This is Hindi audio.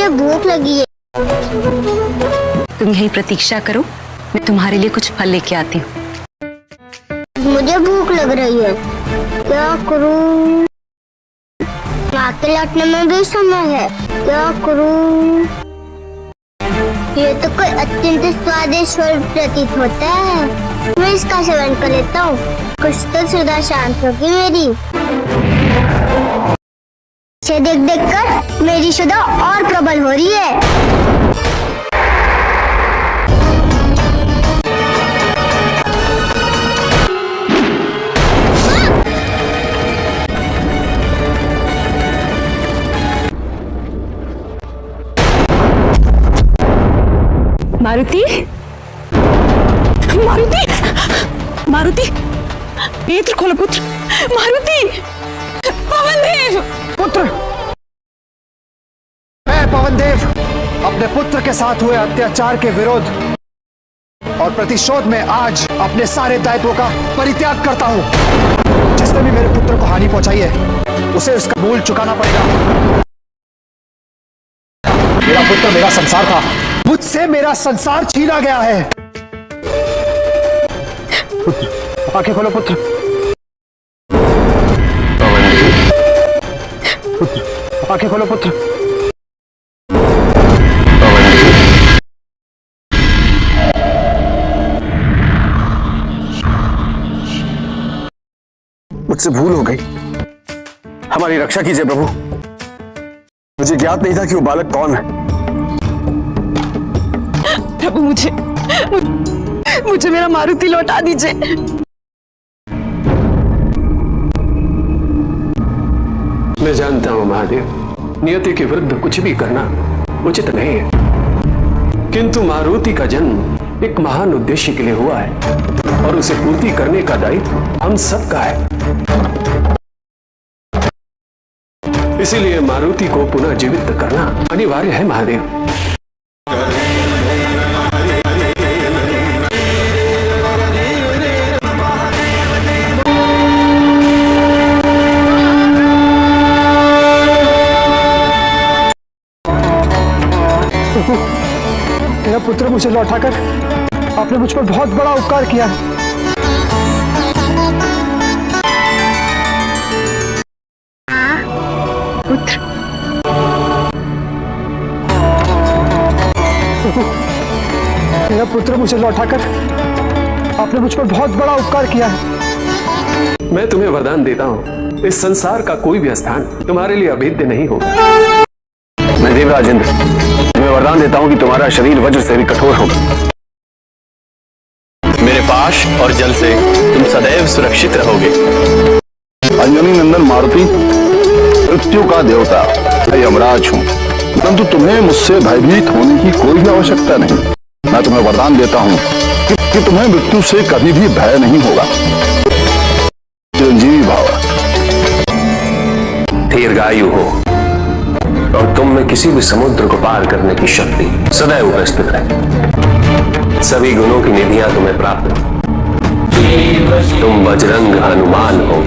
मुझे भूख लगी है। तुम यही प्रतीक्षा करो, मैं तुम्हारे लिए कुछ फल लेके आती हूँ। मुझे भूख लग रही है, क्या करूं? आते लौटने में भी समय है, क्या करूं? ये तो कोई अत्यंत स्वादिष्ट फल प्रतीत होता है। मैं इसका सेवन कर लेता हूँ, कुछ तो सुधा शांत होगी मेरी। इसे देख देख कर मेरी सुधा और प्रबल हो रही है। मारुति, मारुति, मारुति, नेत्र खोलो पुत्र। मारुति, पवनदेव पुत्र, मैं पवनदेव अपने पुत्र के साथ हुए अत्याचार के विरोध और प्रतिशोध में आज अपने सारे दायित्वों का परित्याग करता हूं। जिसने भी मेरे पुत्र को हानि पहुंचाई है उसे उसका मूल चुकाना पड़ेगा। मेरा पुत्र मेरा संसार था, मुझसे मेरा संसार छीना गया है। पुत्र, आंखें खोलो पुत्र। पुत्र, आंखें खोलो पुत्र। मुझसे भूल हो गई, हमारी रक्षा कीजिए प्रभु। मुझे ज्ञात नहीं था कि वो बालक कौन है। प्रभु, मुझे मेरा मारुति लौटा दीजिए। मैं जानता हूं महादेव, नियति के विरुद्ध कुछ भी करना उचित नहीं है, किंतु मारुति का जन्म एक महान उद्देश्य के लिए हुआ है और उसे पूर्ति करने का दायित्व हम सबका है। इसीलिए मारुति को पुनः जीवित करना अनिवार्य है महादेव। मेरा पुत्र मुझे लौटाकर आपने मुझ पर बहुत बड़ा उपकार किया। पुत्र, मेरा पुत्र मुझे लौटाकर आपने मुझ पर बहुत बड़ा उपकार किया है। मैं तुम्हें वरदान देता हूं, इस संसार का कोई भी स्थान तुम्हारे लिए अभेद्य नहीं होगा। मैं देवराजेंद्र तुम्हें वरदान देता हूं कि तुम्हारा शरीर वज्र से भी कठोर होगा। मेरे पाश और जल से तुम सदैव सुरक्षित रहोगे। अंजनी नंदन मारुति, मृत्यु का देवता मैं यमराज हूँ, परंतु तुम्हें मुझसे भयभीत होने की कोई भी आवश्यकता नहीं। मैं तुम्हें वरदान देता हूँ कि तुम्हें मृत्यु से कभी भी भय नहीं होगा। चिरंजीवी भाव। दीर्घायु हो और तुम में किसी भी समुद्र को पार करने की शक्ति सदैव उपस्थित रहे। सभी गुणों की निधियां तुम्हें प्राप्त हो। तुम बजरंग हनुमान हो।